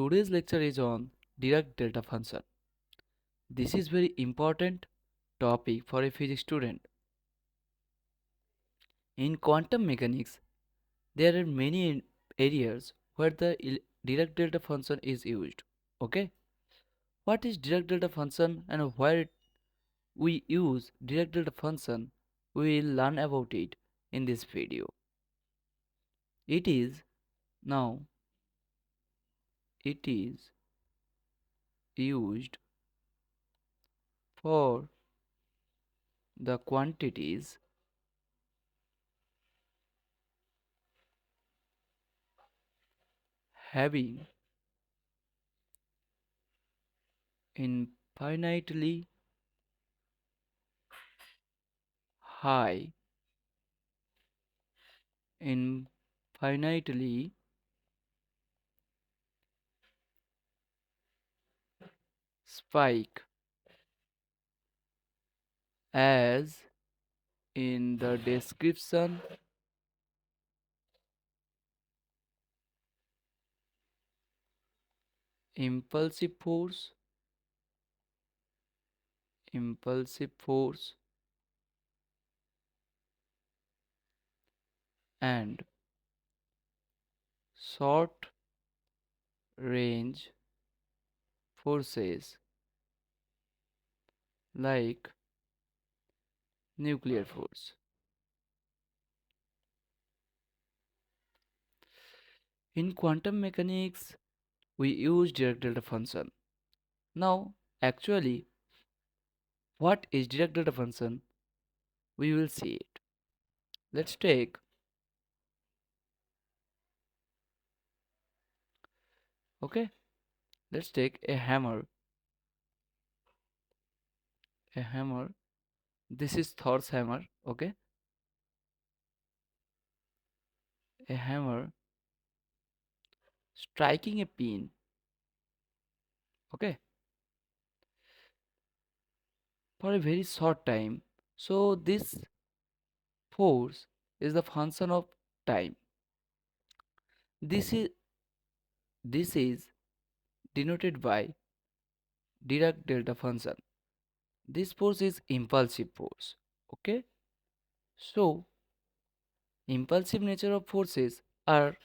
Today's lecture is on Dirac delta function. This is very important topic for a physics student. In quantum mechanics, there are many areas where the Dirac delta function is used. Okay? What is Dirac delta function and where we use Dirac delta function? We will learn about it in this video. It is now it is used for the quantities having infinitely high infinitely spike as in the description impulsive force impulsive force and short range forces like nuclear force. In quantum mechanics we use Dirac delta function. Now actually what is Dirac delta function, we will see it. Let's take okay let's take a hammer. This is Thor's hammer. Okay, a hammer striking a pin. Okay, for a very short time. So this force is the function of time. This is denoted by Dirac delta function. This force is impulsive force. Okay, so impulsive nature of forces are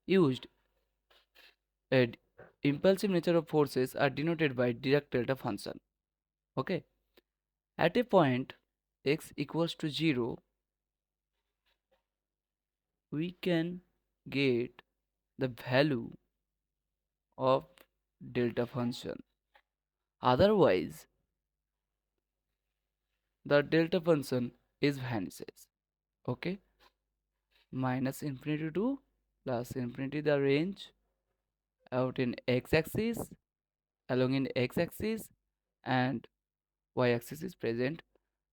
used. And impulsive nature of forces are denoted by Dirac delta function. Okay, at a point x equals to 0, we can get the value of delta function. Otherwise, the delta function is vanishes. Okay, minus infinity to plus infinity, the range out in x-axis, along in x-axis and y-axis is present.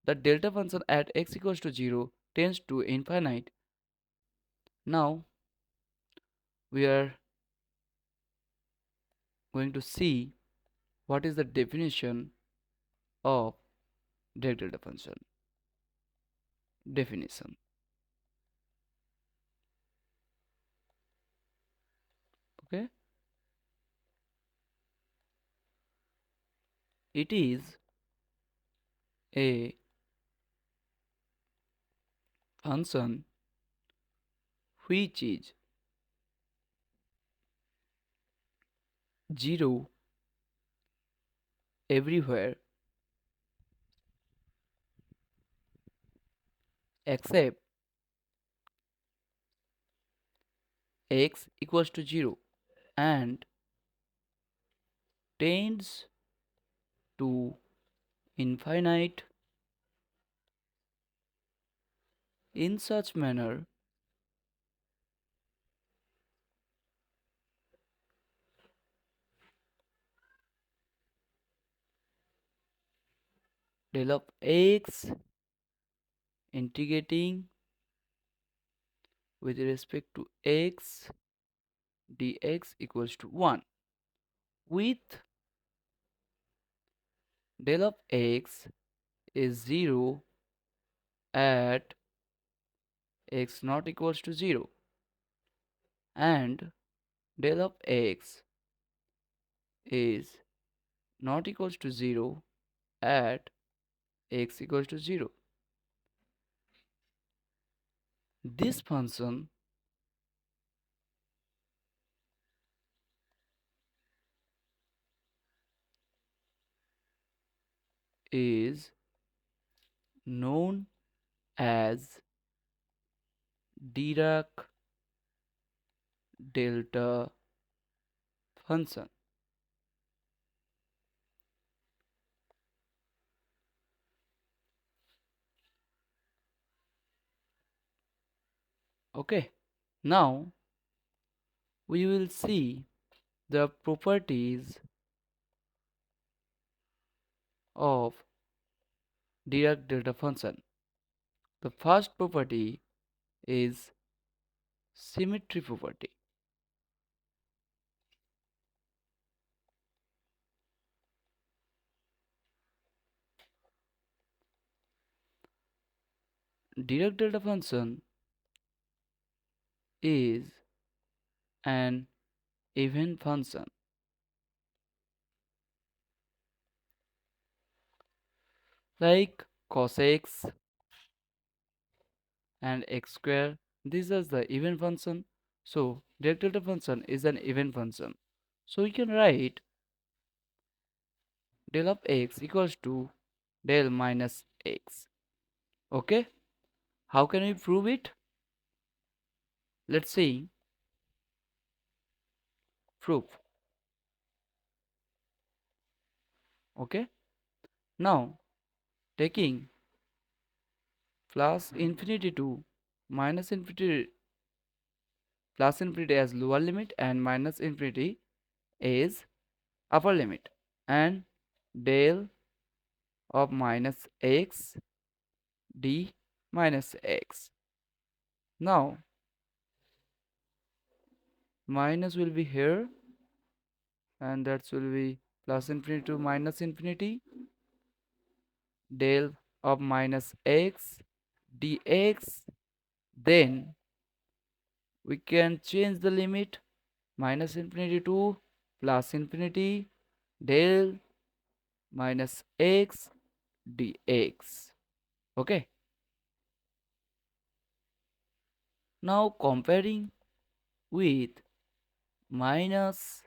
The delta function at x equals to 0 tends to infinite. Now we are going to see what is the definition of Dirac delta function. Definition. Okay, it is a function which is 0 everywhere except x equals to 0 and tends to infinite in such manner del of x integrating with respect to x dx equals to 1 with del of x is 0 at x not equals to 0 and del of x is not equals to 0 at x equals to 0. This function is known as Dirac delta function. Okay, now we will see the properties of Dirac delta function. The first property is symmetry property. Dirac delta function is an even function like cos x and x square. These are the even function. So Dirac delta function is an even function. So we can write del of x equals to del minus x. Okay, how can we prove it? Let's see proof. Okay, now taking plus infinity to minus infinity, plus infinity as lower limit and minus infinity is upper limit, and del of minus x d minus x. Now minus will be here, and that will be plus infinity to minus infinity del of minus x dx. Then we can change the limit minus infinity to plus infinity del minus x dx. Okay, now comparing with minus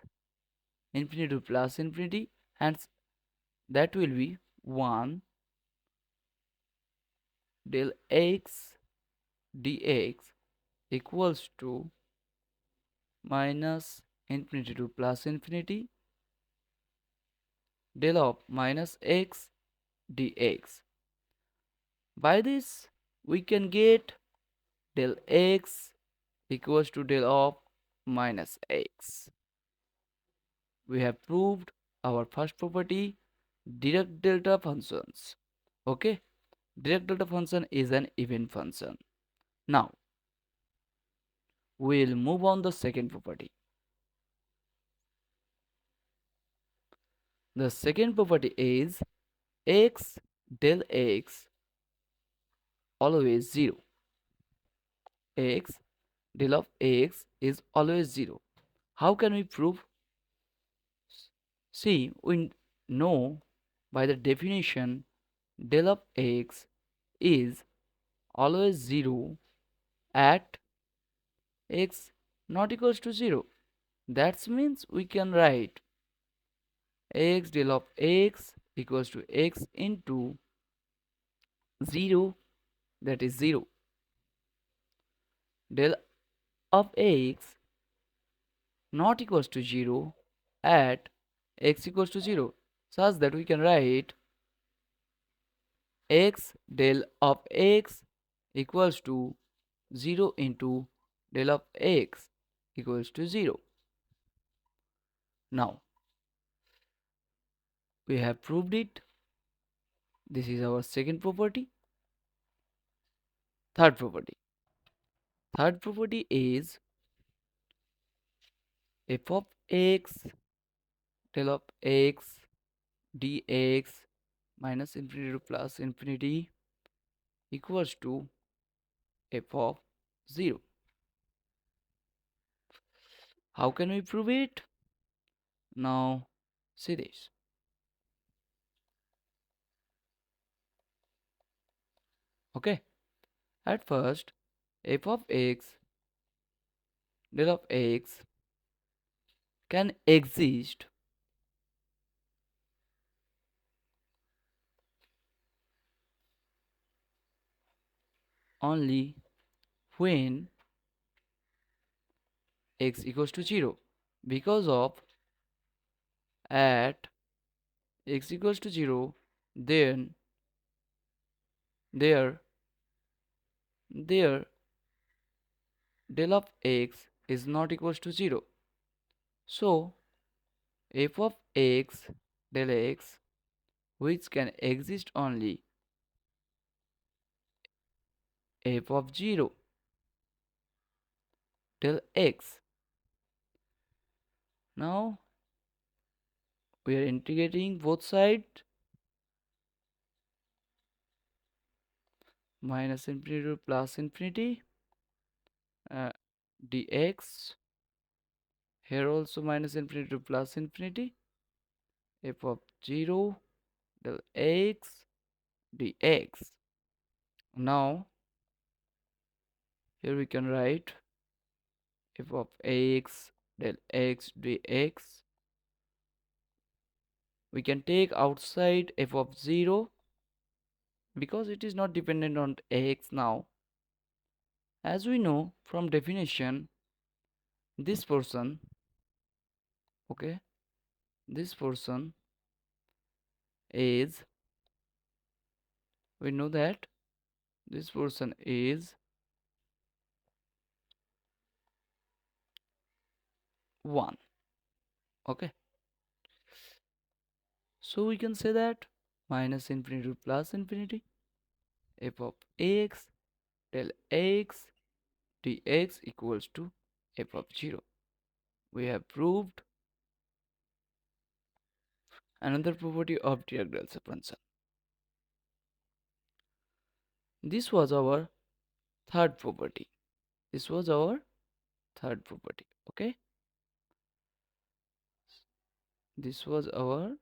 infinity to plus infinity, and that will be 1 del x dx equals to minus infinity to plus infinity del of minus x dx. By this we can get del x equals to del of minus x. We have proved our first property, Dirac delta functions. Okay, Dirac delta function is an even function. Now we'll move on the second property. The second property is x del x always 0. X del of x is always 0. How can we prove? See, we know by the definition del of x is always 0 at x not equals to 0. That means we can write x del of x equals to x into 0, that is 0. Del of x not equals to 0 at x equals to 0, such that we can write x del of x equals to 0 into del of x equals to 0. Now we have proved it. This is our second property. Third property. Third property is f of x del of x dx minus infinity to plus infinity equals to f of 0. How can we prove it? Now, see this. Okay, at first, f of x del of x can exist only when x equals to 0, because of at x equals to 0, then there there del of x is not equals to 0. So f of x del x, which can exist only f of 0 del x. Now we are integrating both sides, minus infinity to plus infinity, dx, here also minus infinity to plus infinity, f of 0 del x dx. Now here we can write f of x del x dx. We can take outside f of 0 because it is not dependent on x now. As we know from definition, this portion, okay, this portion is, we know that this portion is 1. Okay, so we can say that minus infinity to plus infinity, f of x del x dx equals to f of 0. We have proved another property of Dirac-Delta function. This was our third property. This was our third property. Okay, this was our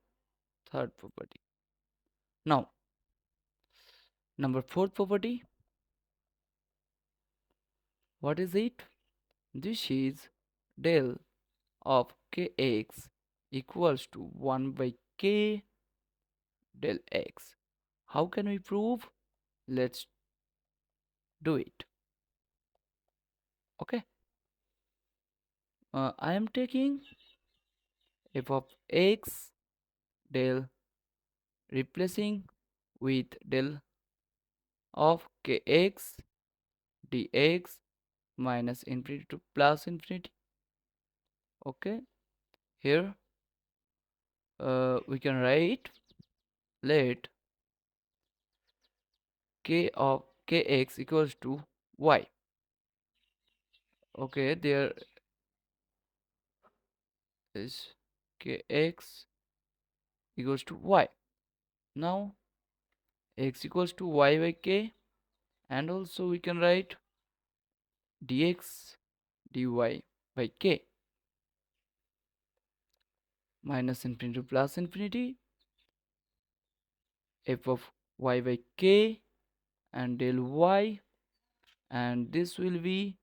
third property. Now, number fourth property. What is it? This is del of kx equals to 1 by k del x. How can we prove? Let's do it. Okay. I am taking f of x del, replacing with del of kx dx minus infinity to plus infinity. Okay. Here we can write, let k of kx equals to y. Okay, there is kx equals to y. Now x equals to y by k, and also we can write dx dy by k minus infinity to plus infinity, f of y by k and del y, and this will be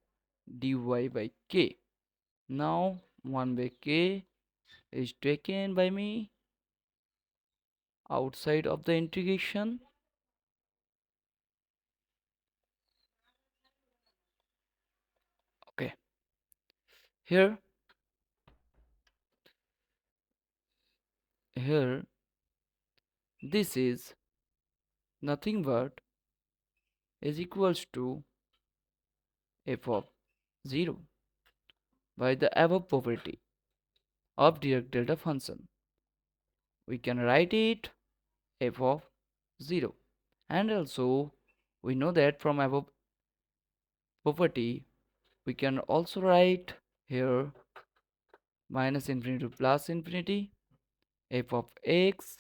dy by k. Now 1 by k is taken by me outside of the integration. Okay, here here this is nothing but is equals to f of 0 by the above property of Dirac delta function. We can write it f of 0, and also we know that from above property we can also write here minus infinity to plus infinity, f of x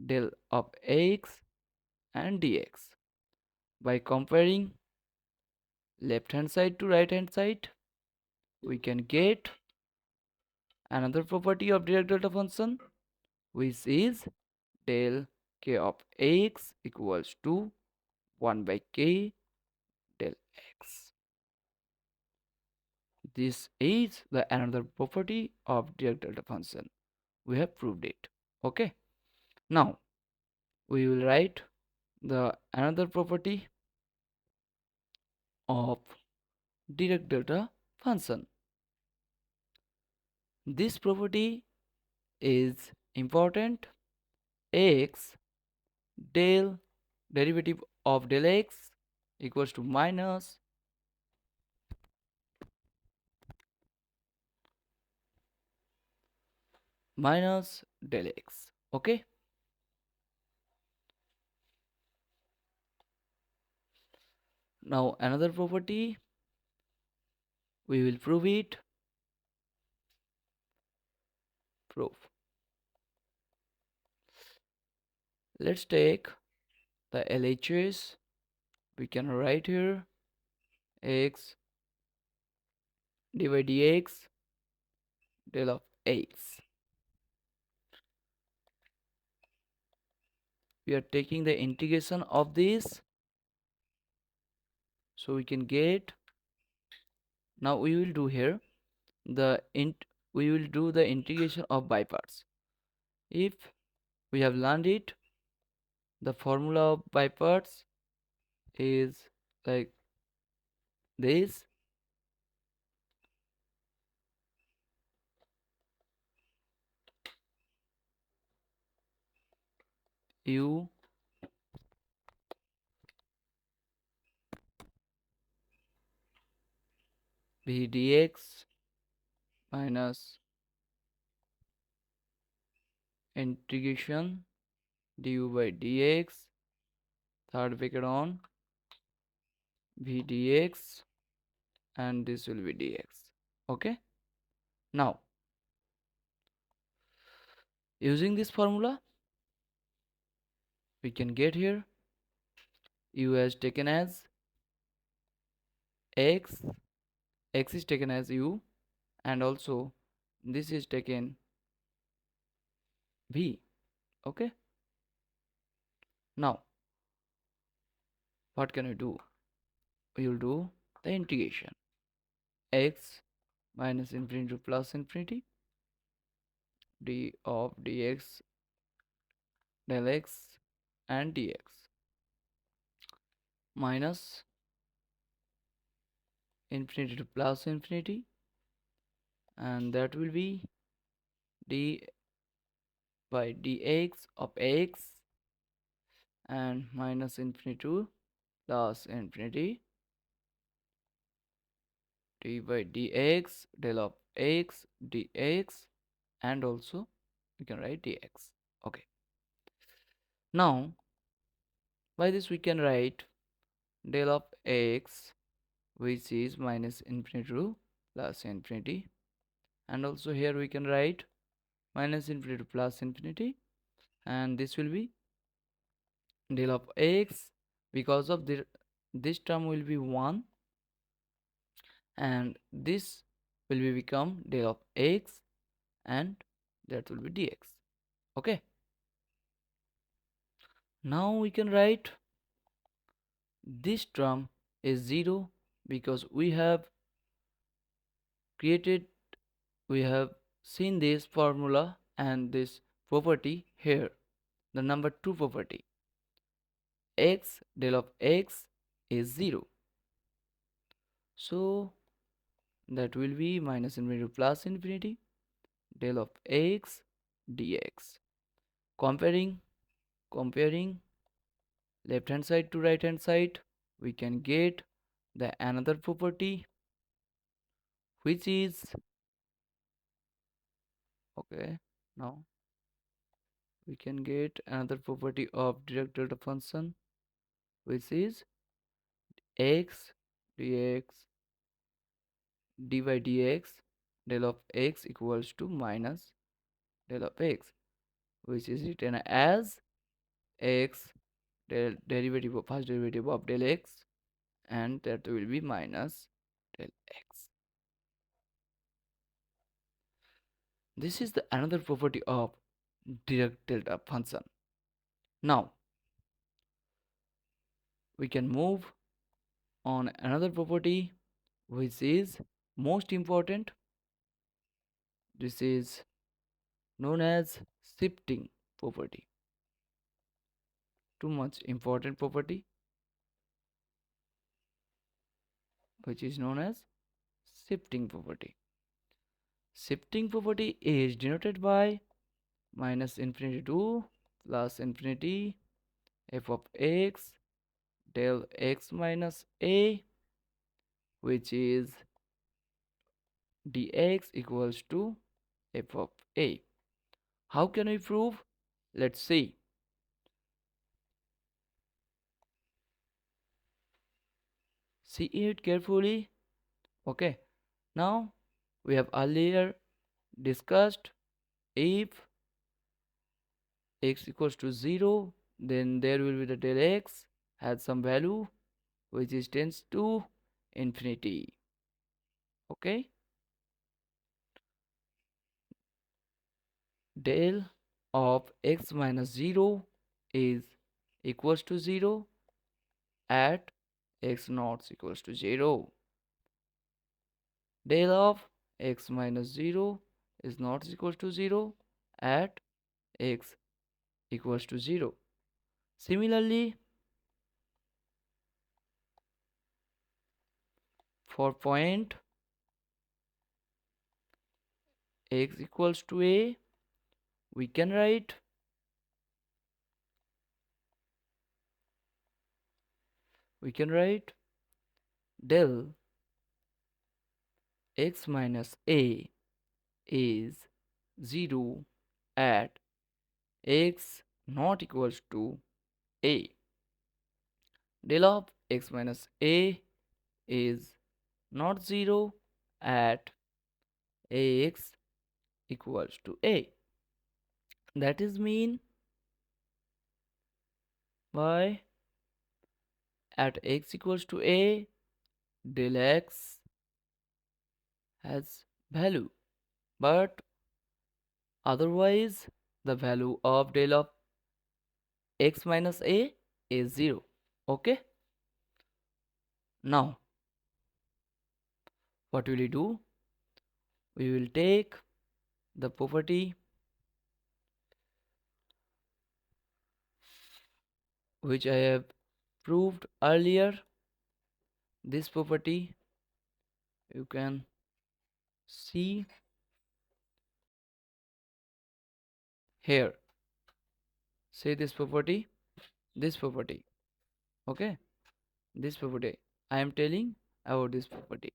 del of x and dx. By comparing left hand side to right hand side, we can get another property of Dirac delta function, which is del k of x equals to 1 by k del x. This is the another property of Dirac delta function. We have proved it. Okay. Now we will write the another property of Dirac delta function. This property is important. X del derivative of del x equals to minus del x. Okay. Now another property, we will prove it. Proof. Let's take the LHS. We can write here x dy dx del of x. We are taking the integration of this, so we can get. Now we will do here the we will do the integration of by parts. If we have learned it, the formula of by parts is like this. U v dx minus integration du by dx, third bracket on v dx, and this will be dx. Okay. Now using this formula, we can get here u is taken as x, x is taken as u, and also this is taken v. Okay. Now what can we do? We will do the integration x minus infinity to plus infinity d of dx del x and dx minus infinity to plus infinity, and that will be d by dx of x and minus infinity to plus infinity d by dx del of x dx, and also we can write dx. Okay. Now by this we can write del of x, which is minus infinity to plus infinity, and also here we can write minus infinity to plus infinity, and this will be del of x, because of this term will be 1, and this will be become del of x, and that will be dx. Okay. Now we can write this term is 0 because we have seen this formula and this property here, the number 2 property, x del of x is 0, so that will be minus infinity to plus infinity del of x dx. Comparing left hand side to right hand side, we can get the another property, which is okay. Now we can get another property of Dirac delta function, which is x dx dy dx del of x equals to minus del of x, which is written as x derivative of first derivative of del x, and that will be minus del x. This is the another property of Dirac delta function. Now we can move on another property which is most important. This is known as shifting property. Too much important property which is known as shifting property. Shifting property is denoted by minus infinity to plus infinity f of x del x minus a, which is dx equals to f of a. How can we prove? Let's see. See it carefully. Okay. Now we have earlier discussed if x equals to 0, then there will be the del x has some value which is tends to infinity. Okay. Del of x minus 0 is equals to 0 at x naught equals to 0. Del of x minus 0 is not equals to 0 at x equals to 0. Similarly, for point x equals to a, we can write del x minus a is 0 at x not equals to a. Del of x minus a is not 0 at x equals to a. That is mean by at x equals to a, del x has value, but otherwise the value of del of x minus a is 0. Okay. Now what will we do? We will take the property which I have proved earlier. This property you can see here. Say this property, okay, this property I am telling about this property.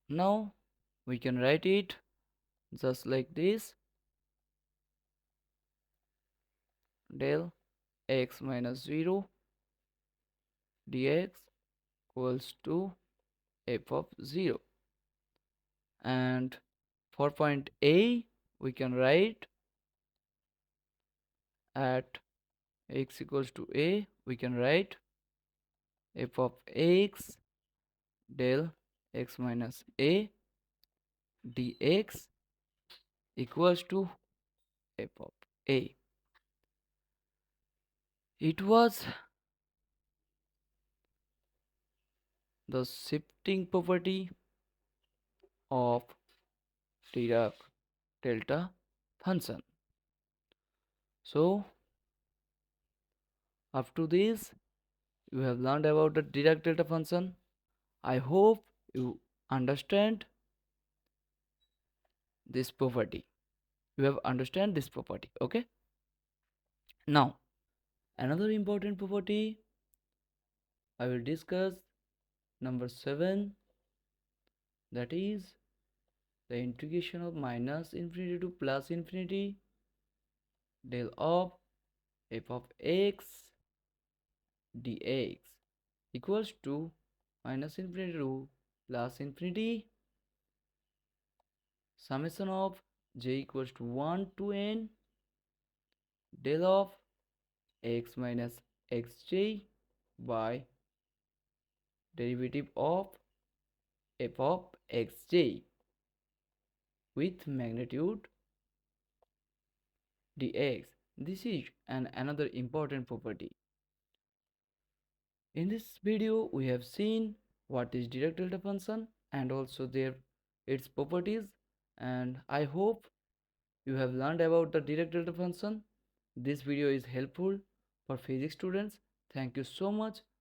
Now we can write it just like this: del x minus 0 dx equals to f of 0. And for point A, we can write at x equals to a, we can write f of x del x minus a dx equals to f of a. It was the shifting property of Dirac delta function. So up to this you have learned about the Dirac delta function. I hope you understand this property. You have understand this property. Okay. Now another important property I will discuss, number 7, that is the integration of minus infinity to plus infinity del of f of x dx equals to minus infinity to plus infinity summation of j equals to 1 to n del of x minus xj by derivative of f of xj. with magnitude dx. This is another important property. In this video, we have seen what is Dirac delta function and also its properties, and I hope you have learned about the Dirac delta function. This video is helpful for physics students. Thank you so much